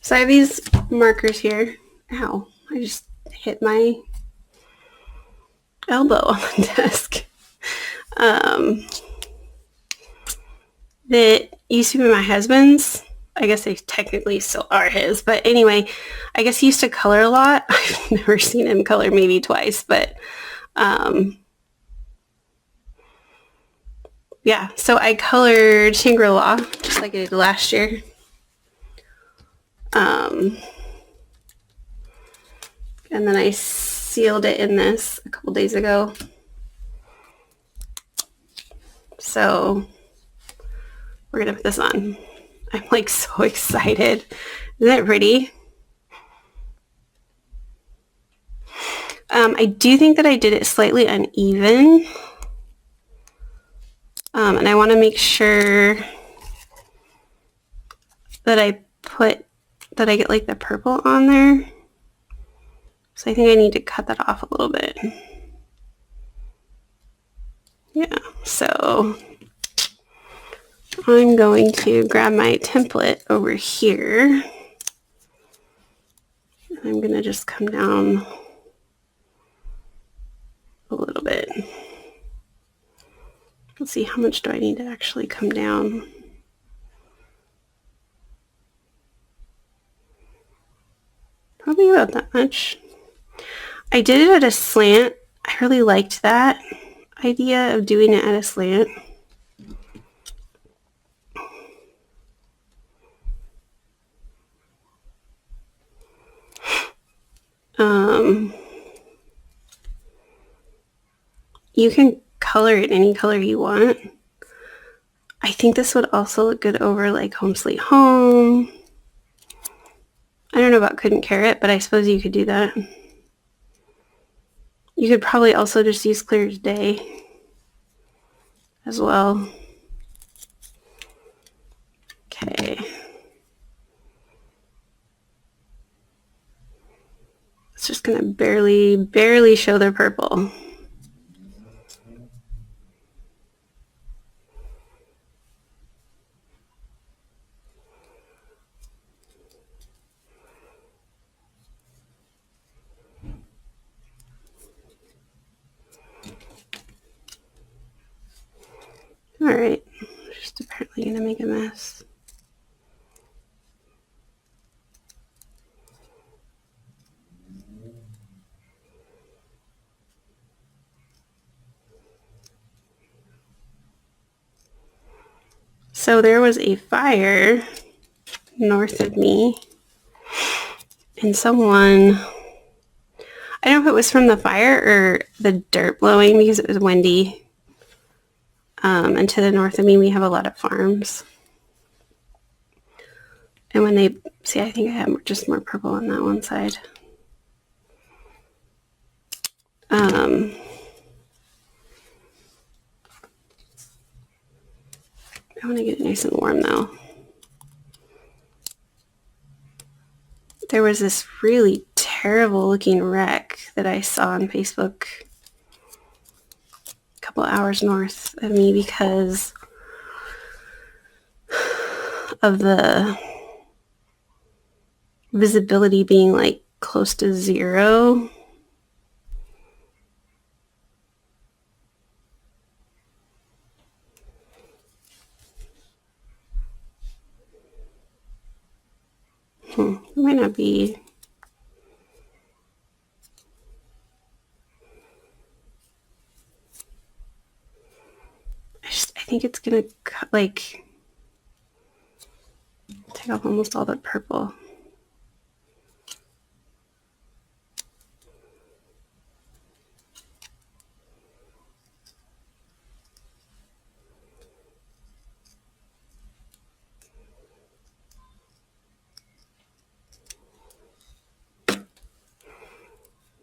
So I have these markers here. Ow, I just hit my elbow on the desk. That used to be my husband's. I guess they technically still are his. But anyway, I guess he used to color a lot. I've never seen him color, maybe twice. But yeah, so I colored Shangri-La just like I did last year. And then I sealed it in this a couple days ago. So we're going to put this on. I'm like so excited. Isn't it pretty? I do think that I did it slightly uneven. And I want to make sure that I get like the purple on there. So I think I need to cut that off a little bit. Yeah, so I'm going to grab my template over here. I'm going to just come down a little bit. Let's see, how much do I need to actually come down? Probably about that much. I did it at a slant. I really liked that idea of doing it at a slant. You can color it any color you want. I think this would also look good over like Home Sweet Home. I don't know about Couldn't Carrot, but I suppose you could do that. You could probably also just use Clear as Day as well. Okay. It's just gonna barely show the purple. All right, just apparently gonna make a mess. So there was a fire north of me, and someone, I don't know if it was from the fire or the dirt blowing because it was windy. And to the north of me, we have a lot of farms. And when they, see, I think I have just more purple on that one side. I want to get it nice and warm though. There was this really terrible looking wreck that I saw on Facebook a couple hours north of me because of the visibility being like close to zero. It might not be. I think it's gonna like take off almost all the purple.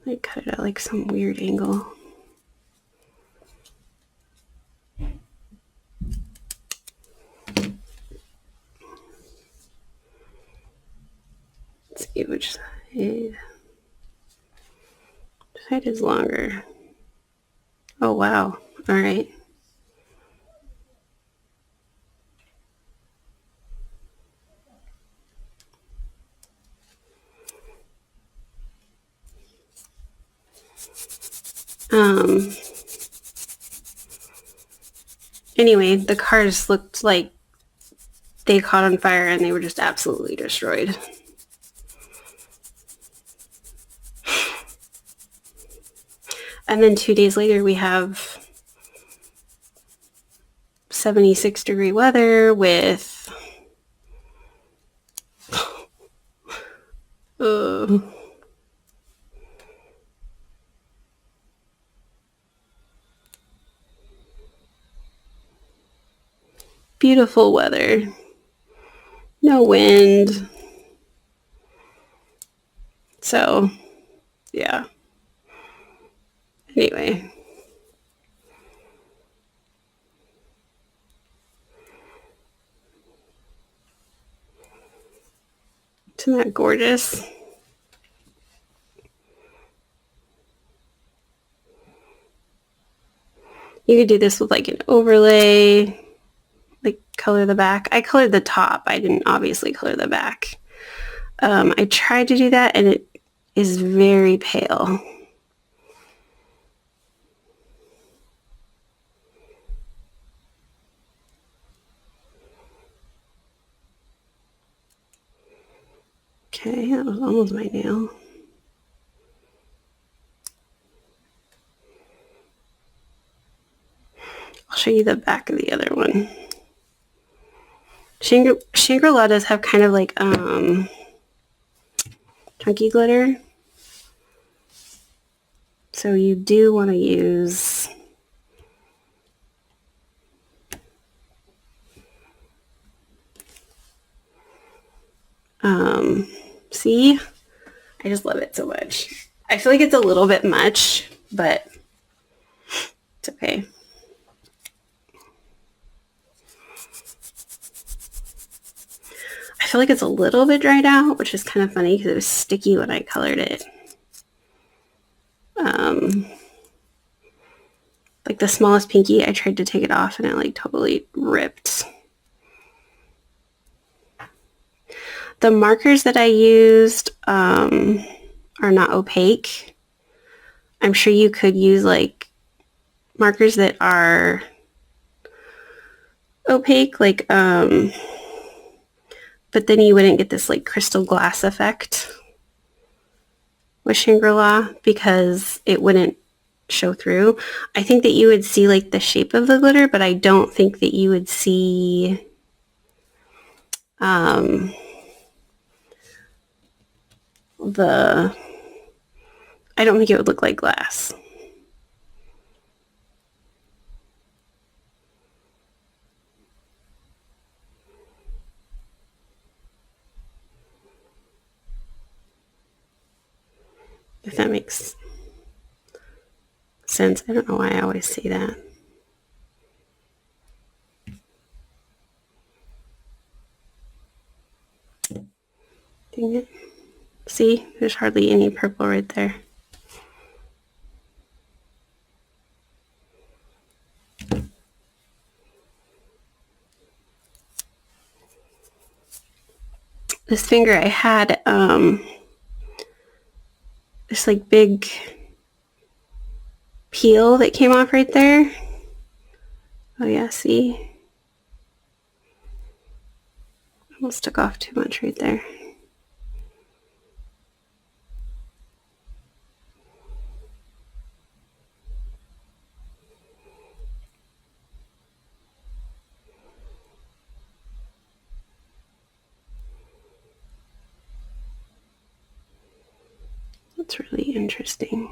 I cut it at like some weird angle. Let's see which side. Which side is longer? Oh wow! All right. Anyway, the cars looked like they caught on fire and they were just absolutely destroyed. And then 2 days later, we have 76-degree weather with beautiful weather. No wind. So, yeah. Anyway. Isn't that gorgeous? You could do this with like an overlay, like color the back. I colored the top. I didn't obviously color the back. I tried to do that and it is very pale. Okay, that was almost my nail. I'll show you the back of the other one. Shangri-La does have kind of like chunky glitter. So you do want to use see? I just love it so much. I feel like it's a little bit much, but it's okay. I feel like it's a little bit dried out, which is kind of funny because it was sticky when I colored it. Like the smallest pinky, I tried to take it off and it like totally ripped. The markers that I used are not opaque. I'm sure you could use like markers that are opaque, like but then you wouldn't get this like crystal glass effect with Shangri-La because it wouldn't show through. I think that you would see like the shape of the glitter, but I don't think that you would see I don't think it would look like glass. If that makes sense. I don't know why I always say that. Dang it. See, there's hardly any purple right there. This finger I had this like big peel that came off right there. Oh yeah, see? Almost took off too much right there. That's really interesting.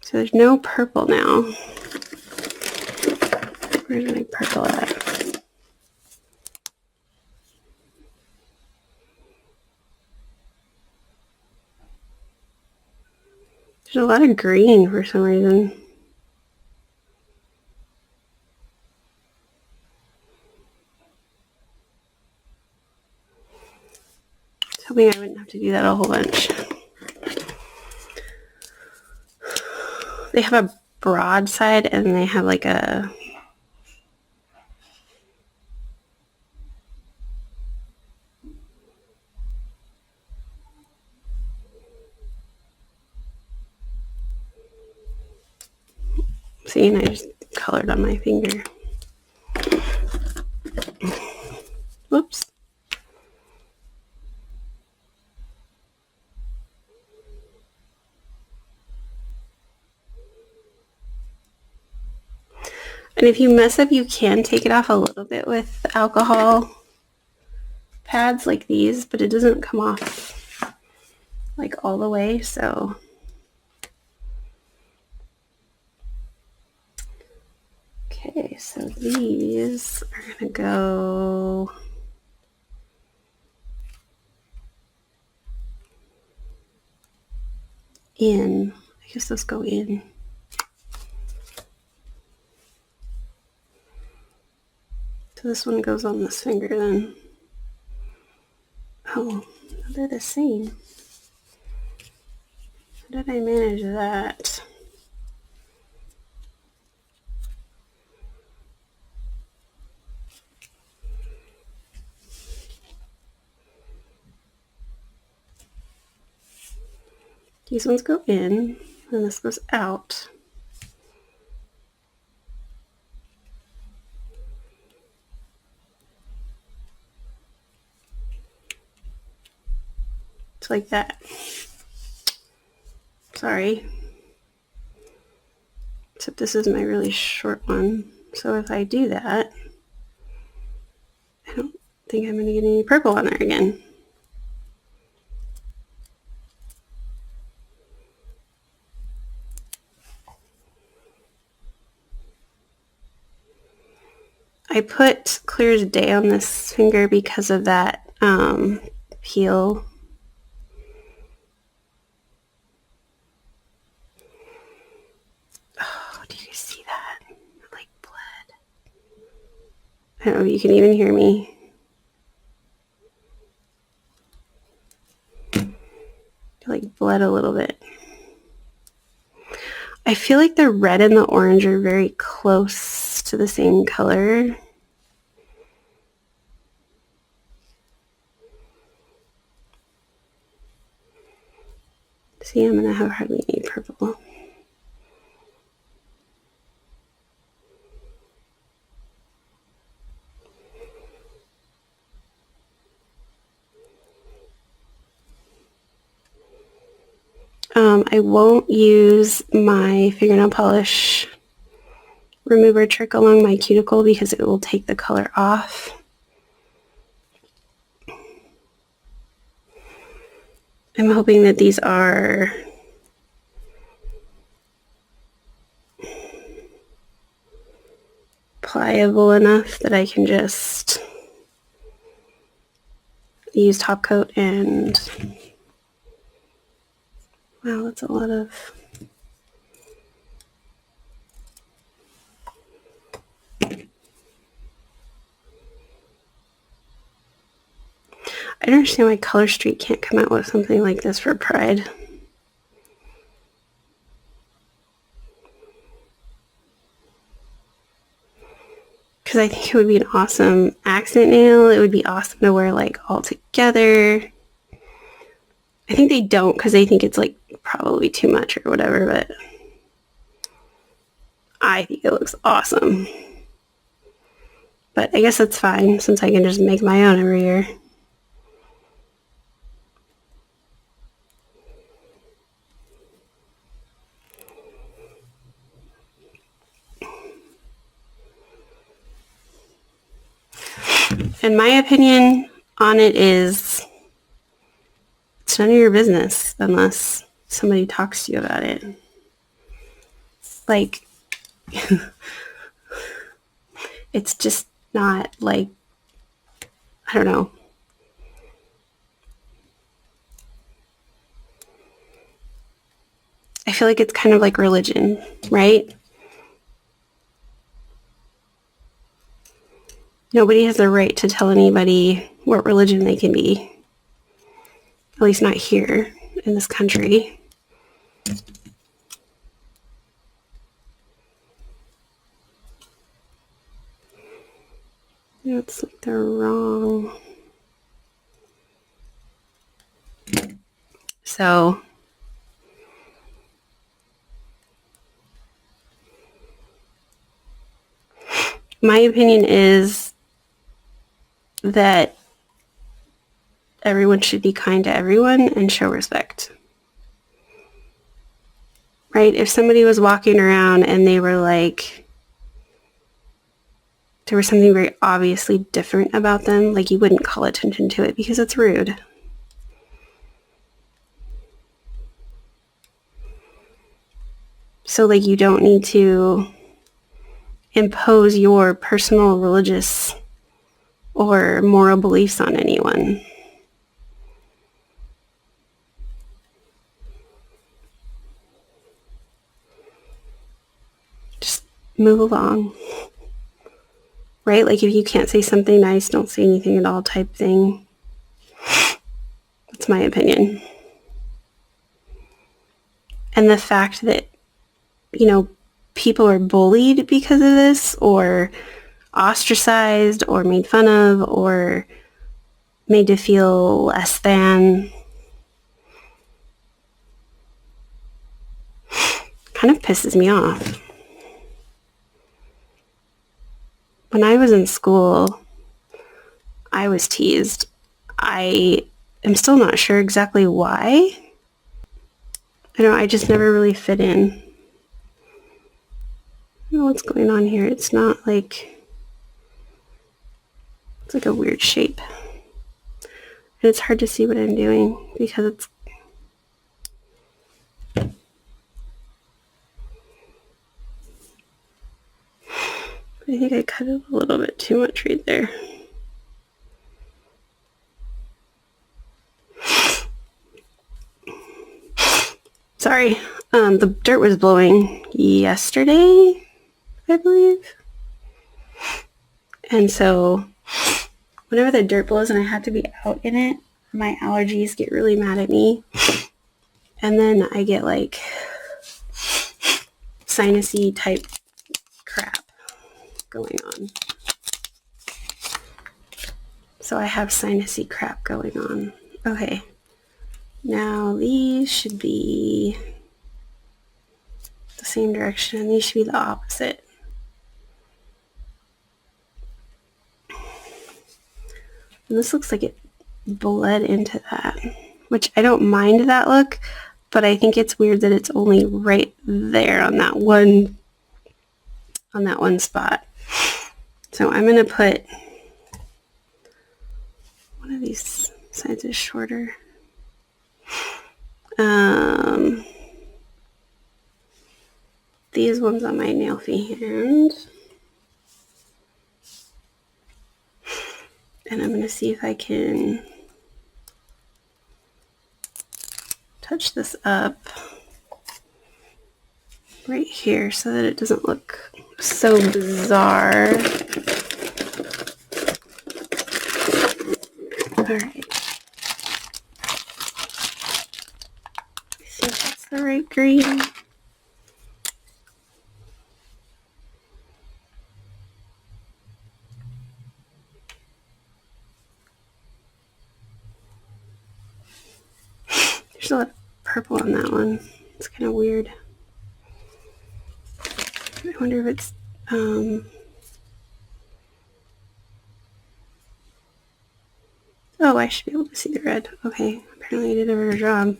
So there's no purple now. Where's my purple at? There's a lot of green for some reason. I was hoping I wouldn't have to do that a whole bunch. They have a broad side and they have like a See, and I just colored on my finger. Whoops. And if you mess up, you can take it off a little bit with alcohol pads like these, but it doesn't come off like all the way, so. Okay, so these are gonna go in. I guess those go in. So this one goes on this finger then. Oh, they're the same. How did I manage that? These ones go in, and this goes out. It's like that. Sorry. Except this is my really short one. So if I do that, I don't think I'm going to get any purple on there again. I put clear as day on this finger because of that peel. Oh, do you guys see that? It like bled. I don't know if you can even hear me. It like bled a little bit. I feel like the red and the orange are very close to the same color. See, I'm going to have hardly any purple. I won't use my fingernail polish remover trick along my cuticle because it will take the color off. I'm hoping that these are pliable enough that I can just use top coat and wow, that's a lot of I don't understand why Color Street can't come out with something like this for Pride. Because I think it would be an awesome accent nail. It would be awesome to wear like all together. I think they don't because they think it's like probably too much or whatever, but I think it looks awesome. But I guess that's fine since I can just make my own every year. And my opinion on it is it's none of your business unless somebody talks to you about it. Like, it's just not like, I don't know. I feel like it's kind of like religion, right? Nobody has the right to tell anybody what religion they can be. At least not here in this country. You know, it's like they're wrong. So my opinion is that everyone should be kind to everyone and show respect. Right? If somebody was walking around and they were like, there was something very obviously different about them, like you wouldn't call attention to it because it's rude. So like you don't need to impose your personal religious or moral beliefs on anyone. Just move along. Right? Like if you can't say something nice, don't say anything at all type thing. That's my opinion. And the fact that, you know, people are bullied because of this or ostracized or made fun of or made to feel less than kind of pisses me off. When I was in school, I was teased. I am still not sure exactly why. I just never really fit in. I don't know what's going on here. It's not like, it's like a weird shape. And it's hard to see what I'm doing because it's, I think I cut it a little bit too much right there. Sorry, the dirt was blowing yesterday, I believe. And so whenever the dirt blows and I have to be out in it, my allergies get really mad at me. And then I get like sinusy type crap going on. So I have sinusy crap going on. Okay. Now these should be the same direction and these should be the opposite. And this looks like it bled into that, which I don't mind that look, but I think it's weird that it's only right there on that one spot. So I'm going to put, one of these sides is shorter. These ones on my nail-fee hand. And I'm going to see if I can touch this up right here so that it doesn't look so bizarre. Alright. I think that's the right green. There's a lot of purple on that one. It's kind of weird. I wonder if it's, oh, I should be able to see the red. Okay, apparently I did a better job.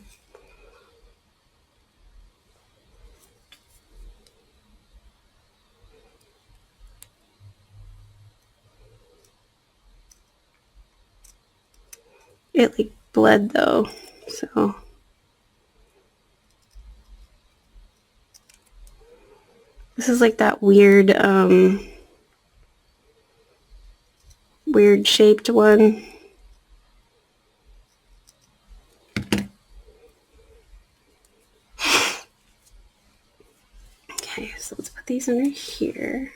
It like bled though, so. This is like that weird, weird shaped one. Okay, so let's put these under here.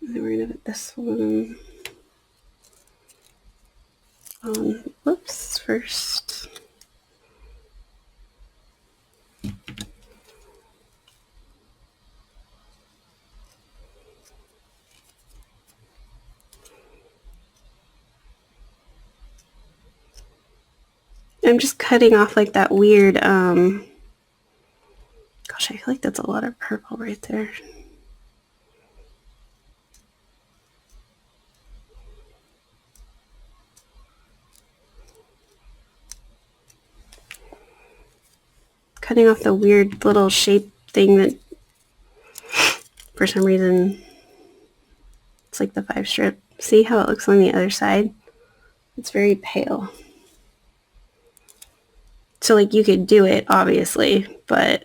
And then we're gonna put this one on, whoops, first. I'm just cutting off like that weird, gosh, I feel like that's a lot of purple right there. cutting off the weird little shape thing that for some reason it's like the 5 strip. See how it looks on the other side? It's very pale. So like you could do it obviously, but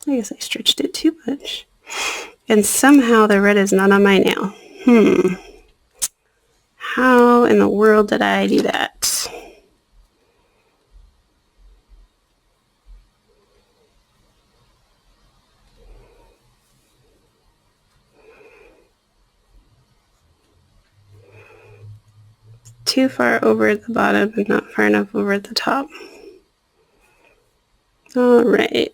I guess I stretched it too much. And somehow the red is not on my nail. How in the world did I do that? Too far over at the bottom and not far enough over at the top. All right.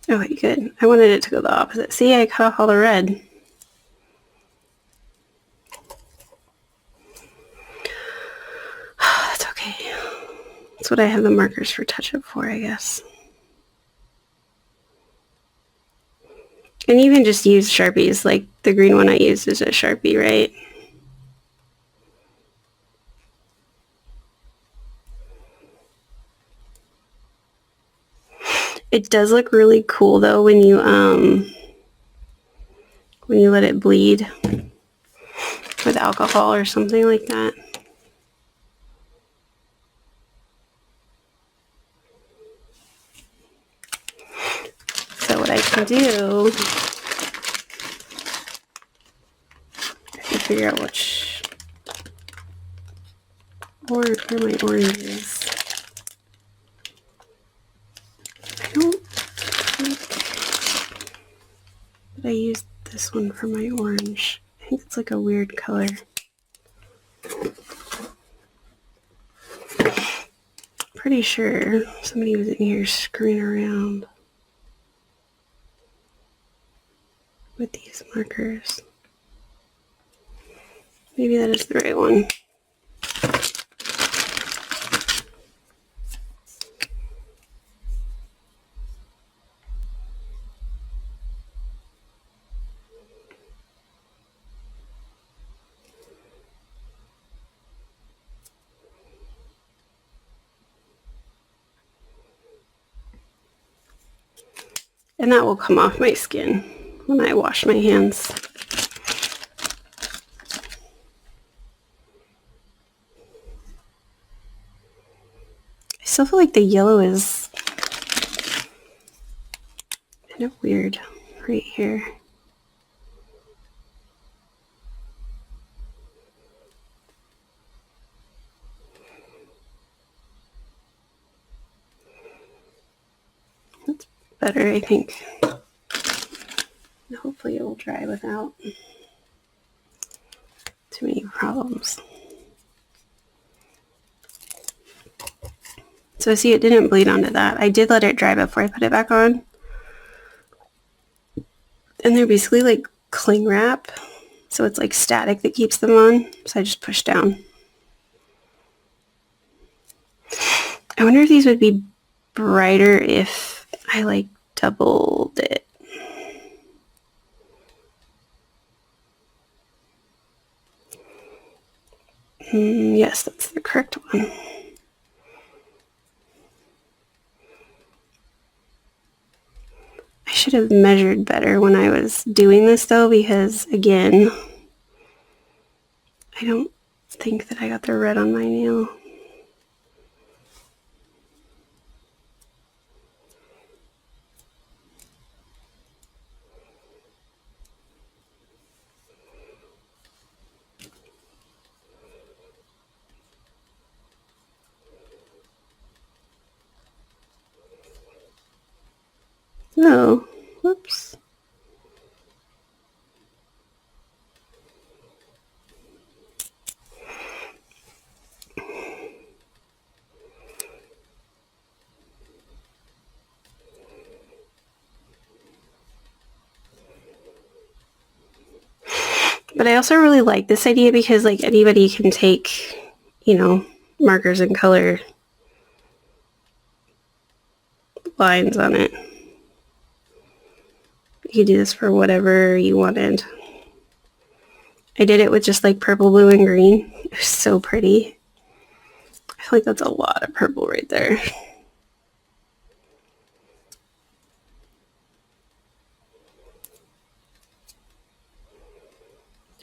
Oh, wait, good. I wanted it to go the opposite. See, I cut off all the red. That's okay. That's what I have the markers for touch-up for, I guess. And you can just use Sharpies. Like the green one I used is a Sharpie, right? It does look really cool though when you let it bleed with alcohol or something like that. So what I can do, I can figure out which where my orange is. I don't think that I used this one for my orange. I think it's like a weird color. Pretty sure somebody was in here screwing around with these markers. Maybe that is the right one. And that will come off my skin when I wash my hands. I still feel like the yellow is kind of weird right here. That's better, I think. And hopefully it will dry without too many problems. So see, it didn't bleed onto that. I did let it dry before I put it back on. And they're basically like cling wrap. So it's like static that keeps them on. So I just push down. I wonder if these would be brighter if I like doubled it. Yes, that's the correct one. I should have measured better when I was doing this though, because again, I don't think that I got the red on my nail. Oh, whoops. But I also really like this idea because like anybody can take, you know, markers and color lines on it. You could do this for whatever you wanted. I did it with just like purple, blue, and green. It was so pretty. I feel like that's a lot of purple right there.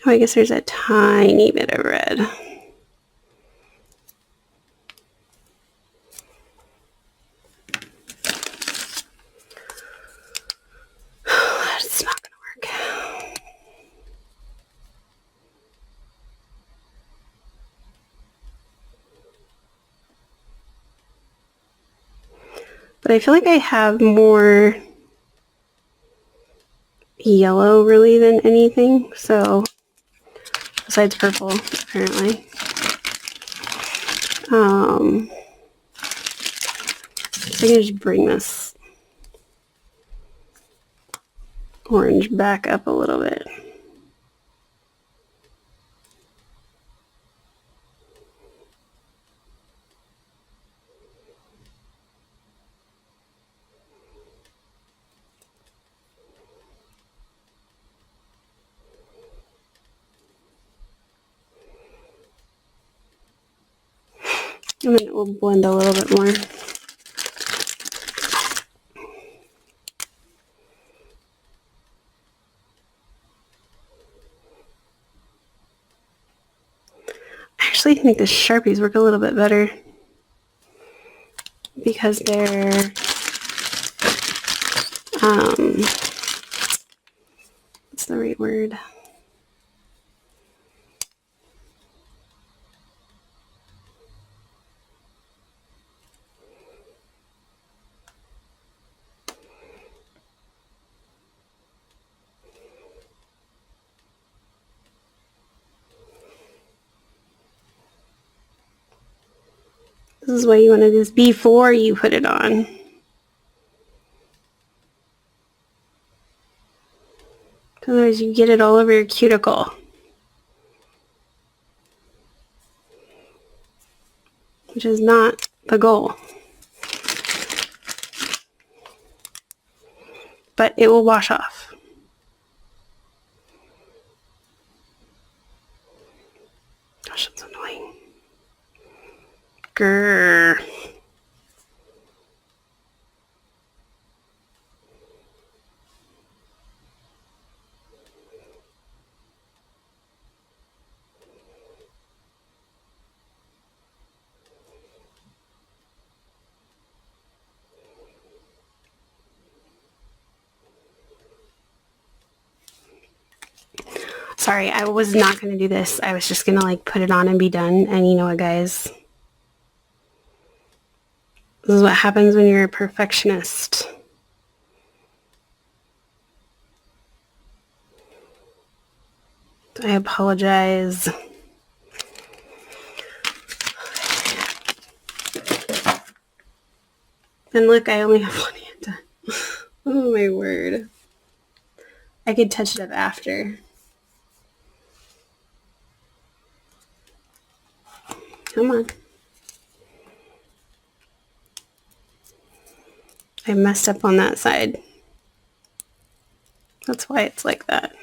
Oh, I guess there's a tiny bit of red. It's not gonna work. But I feel like I have more yellow really than anything, so besides purple apparently. So I can just bring this orange back up a little bit. And then it will blend a little bit more. I actually think the Sharpies work a little bit better because they're what's the right word? This is why you want to do this before you put it on. Otherwise you get it all over your cuticle, which is not the goal. But it will wash off. Gosh, that's annoying. Grrr. Sorry, I was not going to do this. I was just going to like put it on and be done. And you know what, guys? This is what happens when you're a perfectionist. I apologize. And look, I only have one hand done. Oh my word. I could touch it up after. Come on. I messed up on that side. That's why it's like that.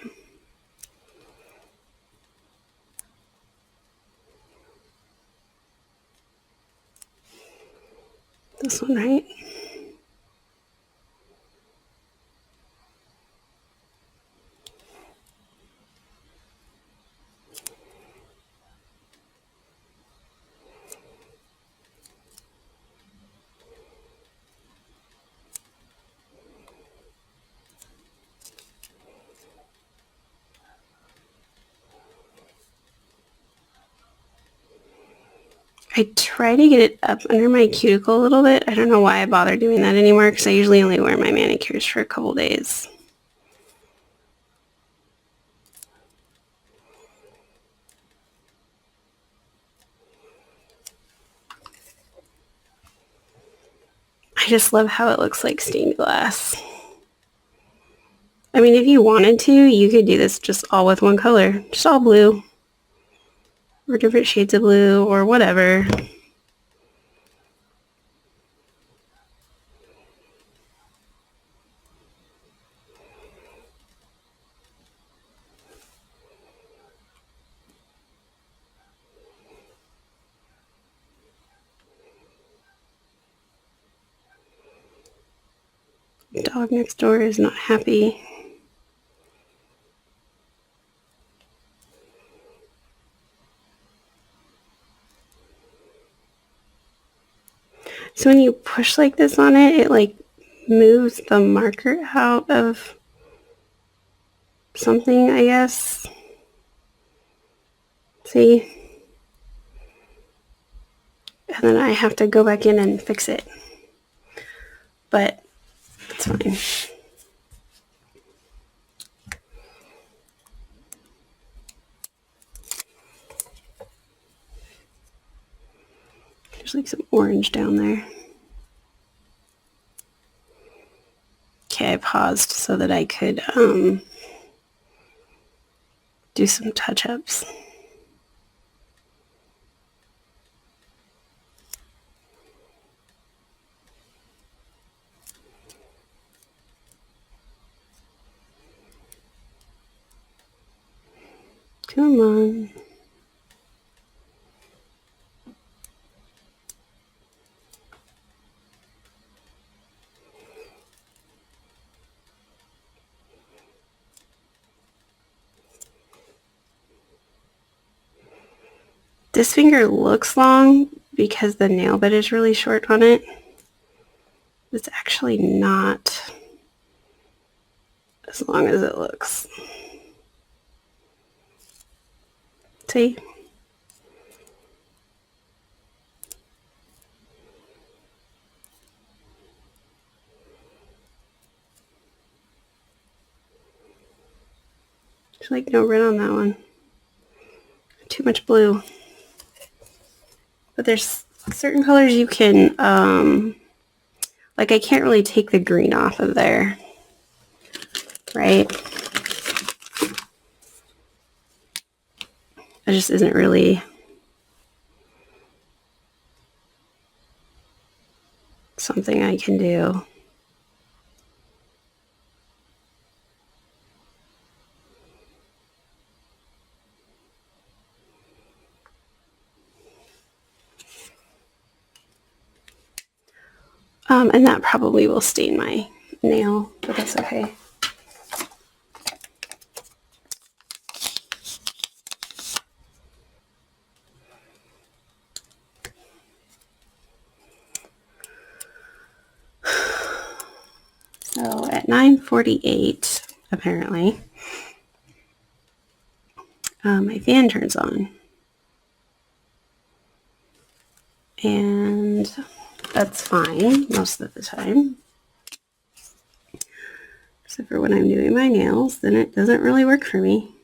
This one, right? I try to get it up under my cuticle a little bit. I don't know why I bother doing that anymore because I usually only wear my manicures for a couple days. I just love how it looks like stained glass. I mean, if you wanted to, you could do this just all with one color. Just all blue. Or different shades of blue or whatever. Dog next door is not happy. So when you push like this on it, it like moves the marker out of something, I guess. See? And then I have to go back in and fix it. But it's fine. There's like some orange down there. Okay, I paused so that I could do some touch-ups. Come on. This finger looks long because the nail bed is really short on it. It's actually not as long as it looks. See? There's like no red on that one. Too much blue. But there's certain colors you can, like I can't really take the green off of there, right? It just isn't really something I can do. And that probably will stain my nail, but that's okay. So at 9:48, apparently, my fan turns on. And that's fine most of the time. Except for when I'm doing my nails, then it doesn't really work for me.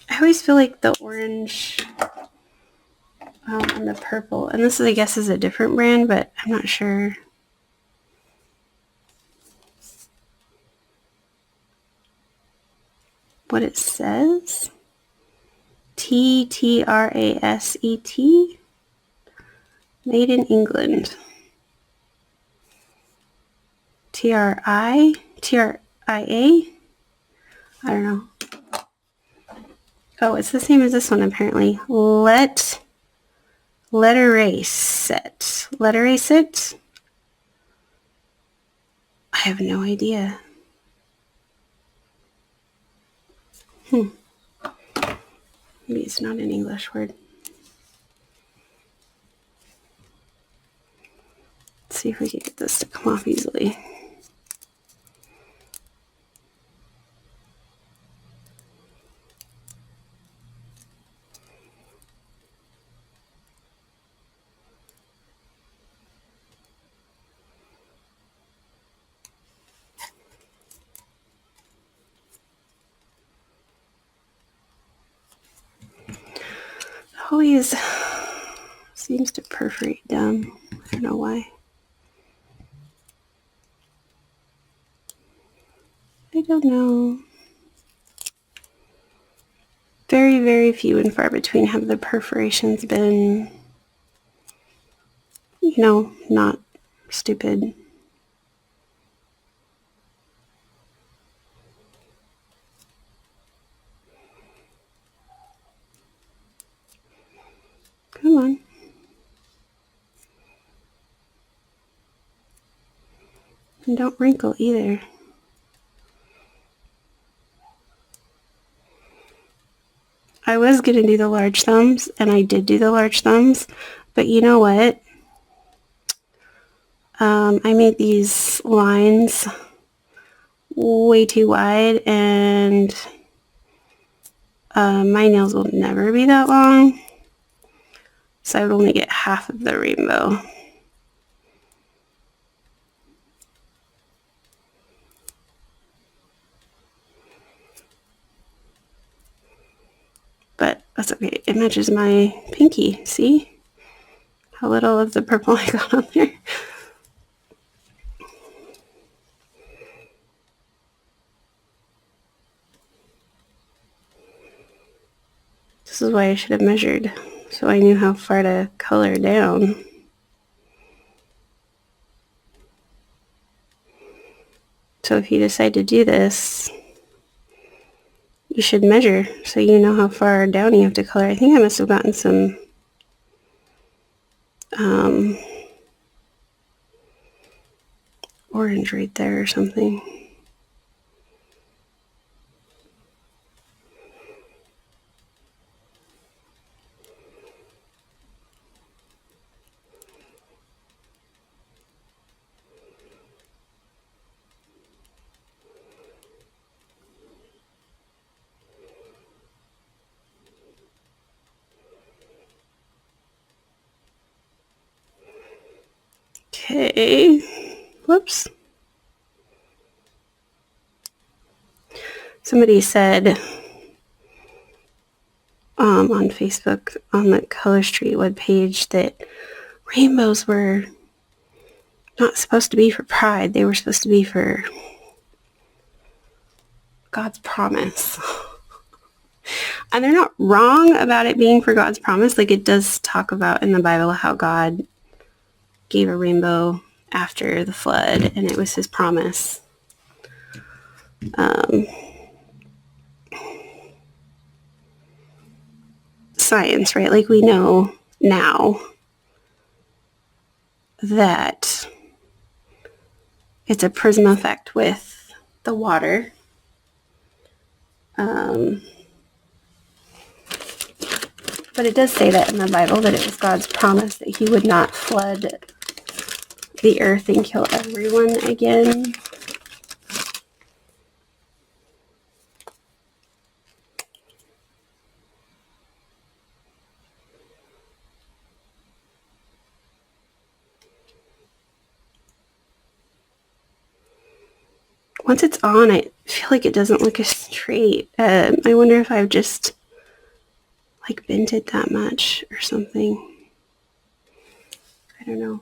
I always feel like the orange and the purple, and this is, I guess, is a different brand, but I'm not sure. What it says. TTRASET. Made in England. TRIA? I don't know. Oh, it's the same as this one apparently. Letteracet. I have no idea. Maybe it's not an English word. Let's see if we can get this to come off easily. always seems to perforate down. I don't know why. I don't know. Very, very few and far between have the perforations been, not stupid. Come on. And don't wrinkle either. I was going to do the large thumbs, and I did do the large thumbs, but you know what? I made these lines way too wide, and my nails will never be that long, so I would only get half of the rainbow. But that's okay. It matches my pinky. See how little of the purple I got on there? This is why I should have measured, so I knew how far to color down. So if you decide to do this, you should measure so you know how far down you have to color. I think I must have gotten some orange right there or something. Okay, whoops. Somebody said on Facebook on the Color Street webpage that rainbows were not supposed to be for pride. They were supposed to be for God's promise. And they're not wrong about it being for God's promise. Like, it does talk about in the Bible how God gave a rainbow after the flood, and it was his promise. Science, right? Like, we know now that it's a prism effect with the water. But it does say that in the Bible, that it was God's promise that he would not flood the earth and kill everyone again. Once it's on, I feel like it doesn't look as straight. I wonder if I've just like bent it that much or something. I don't know.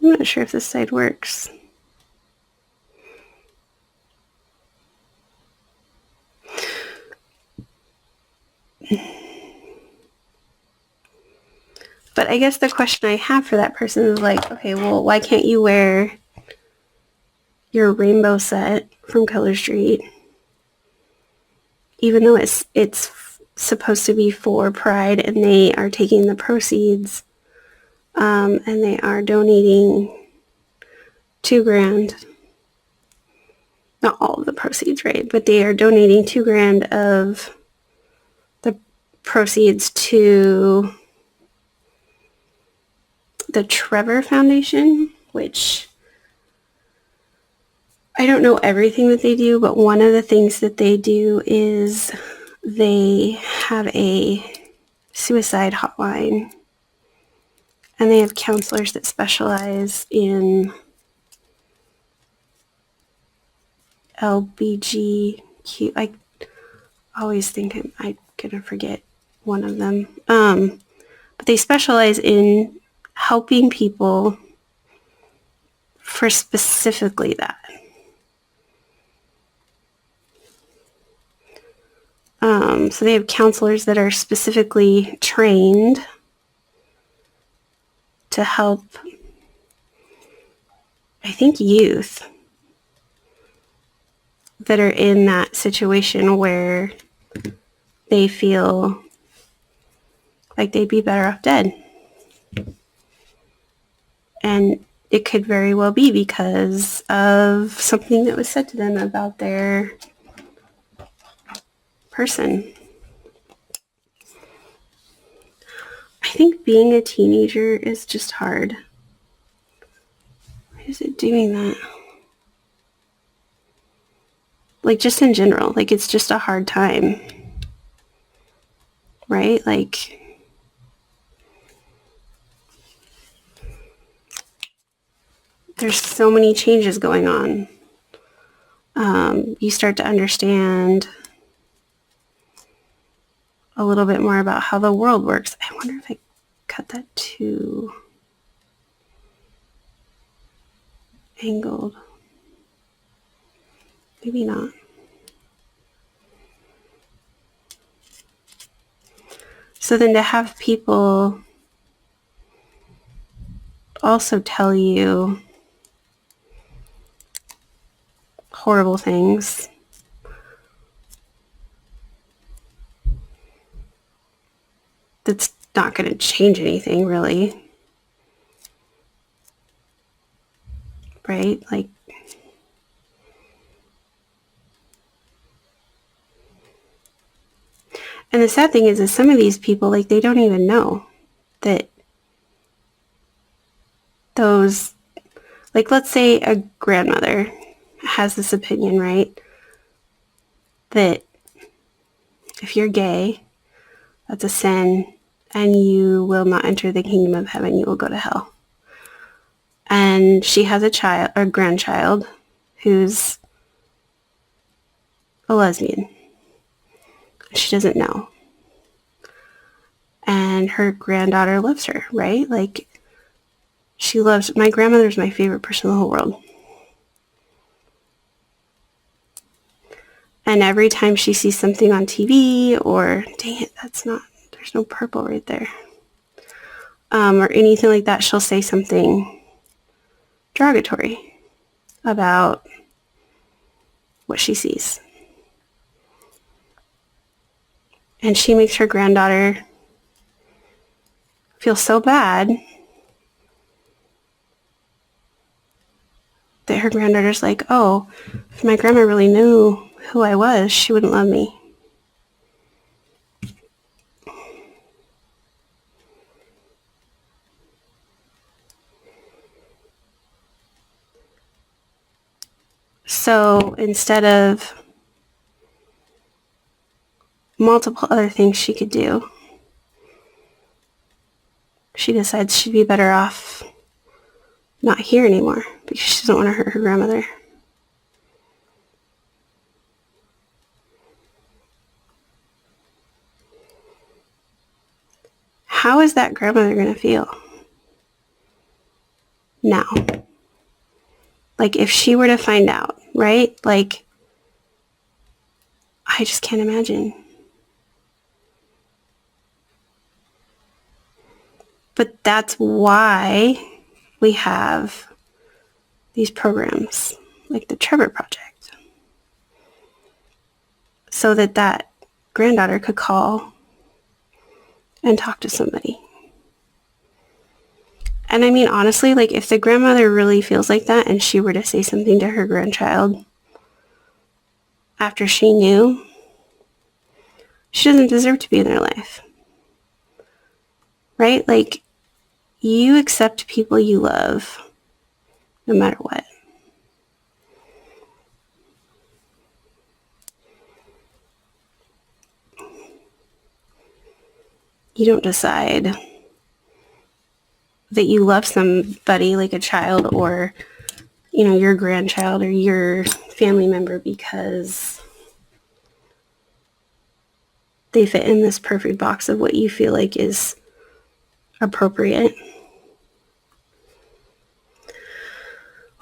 I'm not sure if this side works. But I guess the question I have for that person is like, okay, well, why can't you wear your rainbow set from Color Street, even though it's supposed to be for Pride, and they are taking the proceeds, and they are donating $2,000. Not all of the proceeds, right? But they are donating $2,000 of the proceeds to the Trevor Foundation, which I don't know everything that they do, but one of the things that they do is they have a suicide hotline And they have counselors that specialize in LBGQ. I always think I'm going to forget one of them. But they specialize in helping people for specifically that. So they have counselors that are specifically trained to help, I think, youth that are in that situation where they feel like they'd be better off dead. And it could very well be because of something that was said to them about their person. I think being a teenager is just hard. Why is it doing that? Like, just in general, like, it's just a hard time. Right? Like, there's so many changes going on. You start to understand a little bit more about how the world works. I wonder if I cut that too angled. Maybe not. So then to have people also tell you horrible things, that's not going to change anything, really. Right? Like, and the sad thing is some of these people, like, they don't even know that those, like, let's say a grandmother has this opinion, right? That if you're gay, that's a sin, and you will not enter the kingdom of heaven. You will go to hell. And she has a child, or grandchild, who's a lesbian. She doesn't know. And her granddaughter loves her, right? Like, she loves, my grandmother's my favorite person in the whole world. And every time she sees something on TV, or, dang it, that's not, there's no purple right there. Or anything like that, she'll say something derogatory about what she sees. And she makes her granddaughter feel so bad that her granddaughter's like, oh, if my grandma really knew who I was, she wouldn't love me. So instead of multiple other things she could do, she decides she'd be better off not here anymore because she doesn't want to hurt her grandmother. How is that grandmother going to feel now? Like, if she were to find out, right? Like, I just can't imagine. But that's why we have these programs like the Trevor Project, so that that granddaughter could call and talk to somebody. And I mean, honestly, like, if the grandmother really feels like that and she were to say something to her grandchild after she knew, she doesn't deserve to be in their life. Right? Like, you accept people you love no matter what. You don't decide that you love somebody like a child or, you know, your grandchild or your family member because they fit in this perfect box of what you feel like is appropriate.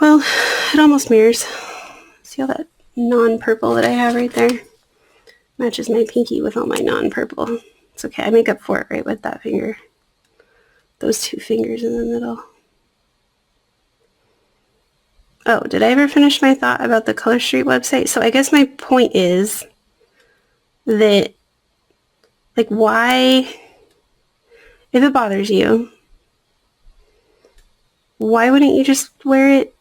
Well, it almost mirrors. See all that non-purple that I have right there? Matches my pinky with all my non-purple. It's okay. I make up for it right with that finger. Those two fingers in the middle. Oh, did I ever finish my thought about the Color Street website? So I guess my point is that, like, why, if it bothers you, why wouldn't you just wear it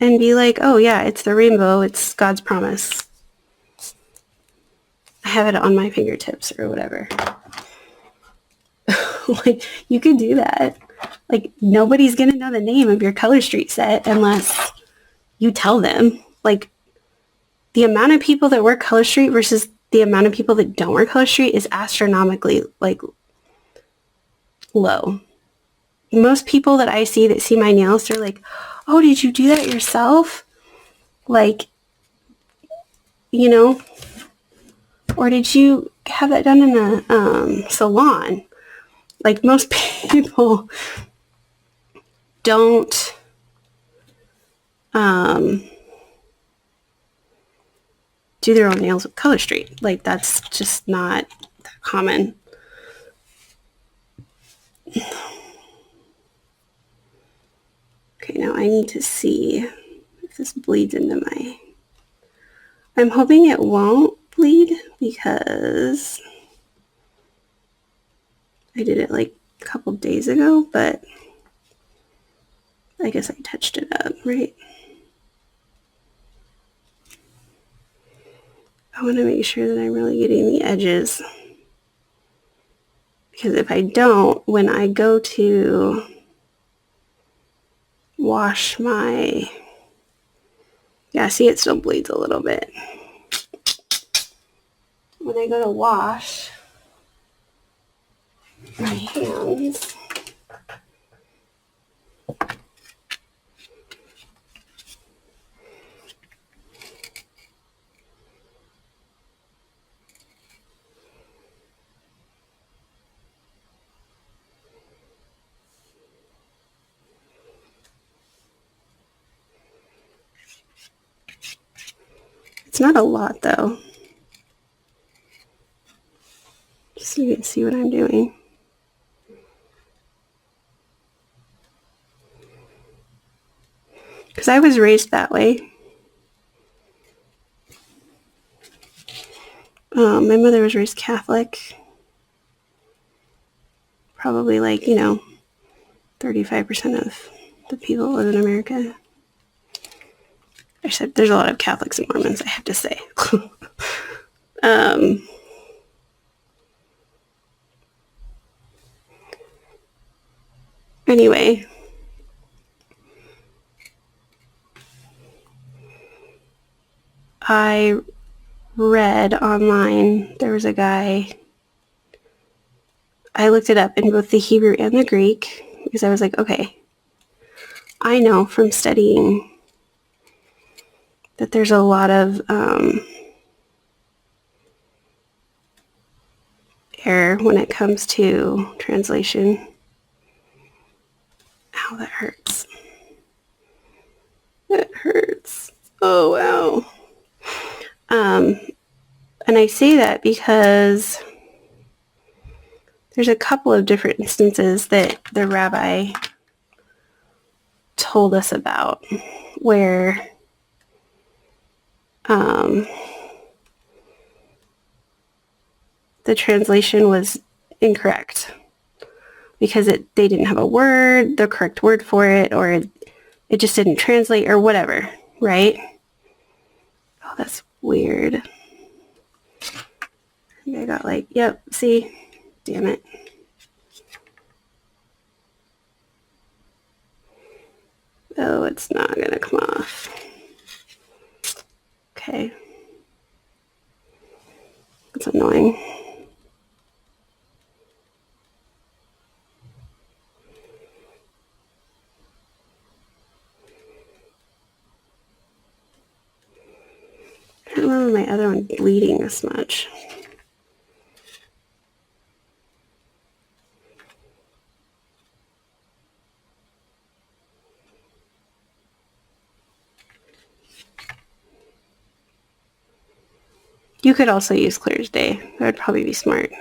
and be like, oh yeah, it's the rainbow, it's God's promise. I have it on my fingertips or whatever. Like, you could do that. Like, nobody's gonna know the name of your Color Street set unless you tell them. Like, the amount of people that wear Color Street versus the amount of people that don't wear Color Street is astronomically, like, low. Most people that I see that see my nails, they're like, oh, did you do that yourself? Like, you know, or did you have that done in a salon? Like, most people don't do their own nails with Color Street. Like, that's just not that common. Okay, now I need to see if this bleeds into my... I'm hoping it won't bleed because I did it like a couple days ago, but I guess I touched it up, right? I want to make sure that I'm really getting the edges. Because if I don't, when I go to wash my... Yeah, see, it still bleeds a little bit. When I go to wash my hands, it's not a lot though. Just so you can see what I'm doing. Because I was raised that way. My mother was raised Catholic. Probably like, you know, 35% of the people that live in America. I said there's a lot of Catholics and Mormons, I have to say. Anyway, I read online, there was a guy, I looked it up in both the Hebrew and the Greek because I was like, okay, I know from studying that there's a lot of error when it comes to translation. Ow, that hurts. That hurts. Oh, wow. And I say that because there's a couple of different instances that the rabbi told us about where the translation was incorrect because they didn't have the correct word for it, or it just didn't translate or whatever, right? Oh, that's weird. I think I got like, yep, see? Damn it. Oh, it's not gonna come off. Okay. That's annoying. don't remember my other one bleeding this much. You could also use Clear as Day. That would probably be smart.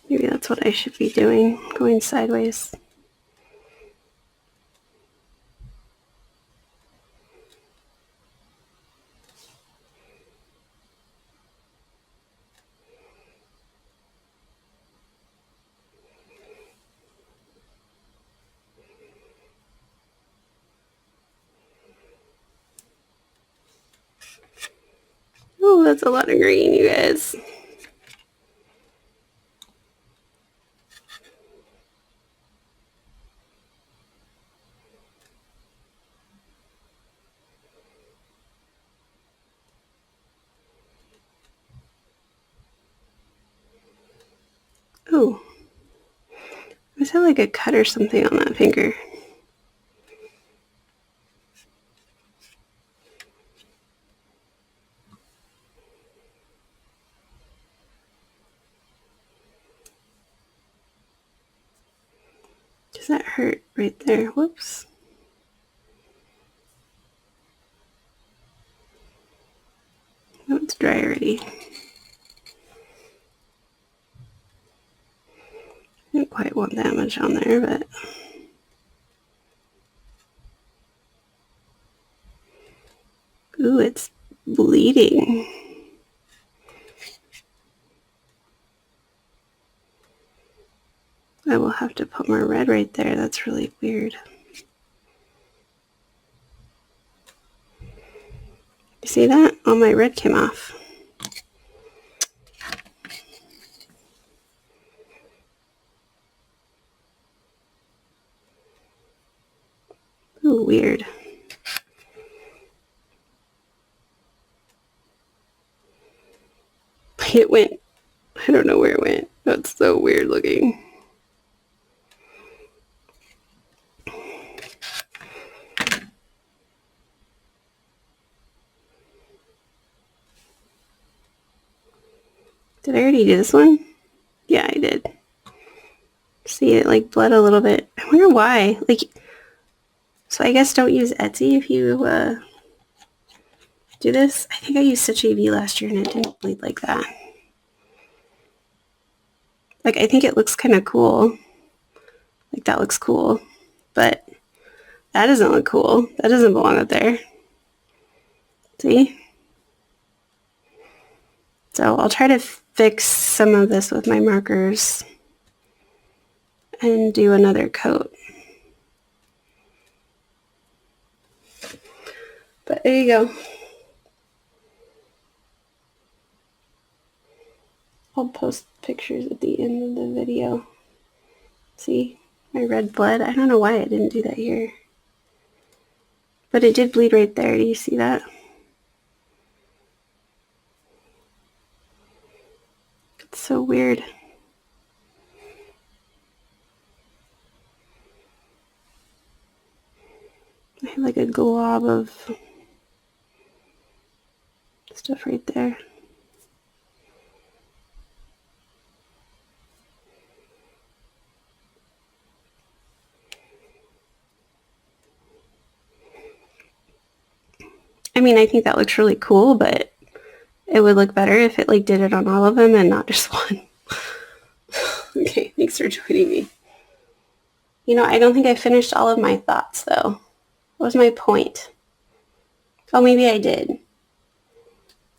Maybe that's what I should be doing, going sideways. Oh, that's a lot of green, you guys. Oh, I had like a cut or something on that finger. Does that hurt right there? Whoops. Oh, it's dry already. I didn't quite want that much on there, but ooh, it's bleeding. I will have to put more red right there. That's really weird. You see that? All my red came off. Ooh, weird. It went, I don't know where it went. That's so weird looking. Did I already do this one? Yeah, I did. See, it like bled a little bit. I wonder why. Like, so I guess don't use Etsy if you do this. I think I used Stitch AV last year and it didn't bleed like that. Like, I think it looks kind of cool. Like, that looks cool. But that doesn't look cool. That doesn't belong up there. See? So I'll try to fix some of this with my markers and do another coat. But there you go. I'll post pictures at the end of the video. See? My red bled. I don't know why I didn't do that here. But it did bleed right there. Do you see that? It's so weird. I have like a glob of stuff right there. I mean, I think that looks really cool, but it would look better if it like did it on all of them and not just one. Okay, thanks for joining me. You know, I don't think I finished all of my thoughts though. What was my point? Oh, maybe I did.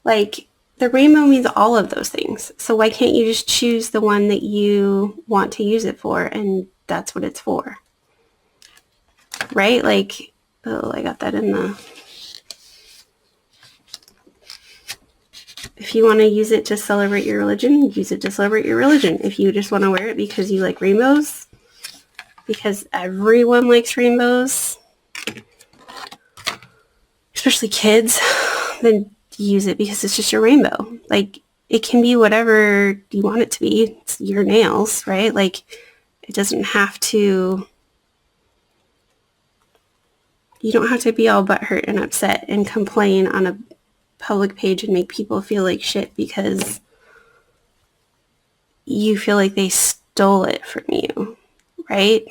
Like, the rainbow means all of those things. So why can't you just choose the one that you want to use it for and that's what it's for? Right? Like, oh, I got that in the... If you want to use it to celebrate your religion, use it to celebrate your religion. If you just want to wear it because you like rainbows, because everyone likes rainbows, especially kids, then use it because it's just your rainbow. Like, it can be whatever you want it to be. It's your nails, right? Like, it doesn't have to, you don't have to be all butthurt and upset and complain on a public page and make people feel like shit because you feel like they stole it from you, right?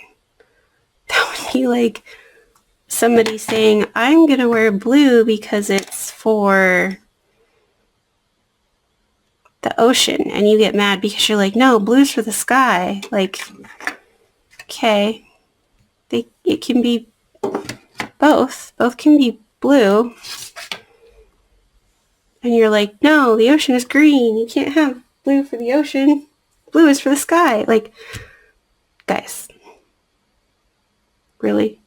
That would be like somebody saying, I'm going to wear blue because it's for the ocean, and you get mad because you're like, no, blue's for the sky. Like, okay, it can be both. Both can be blue. And you're like, no, the ocean is green. You can't have blue for the ocean. Blue is for the sky. Like, guys, really?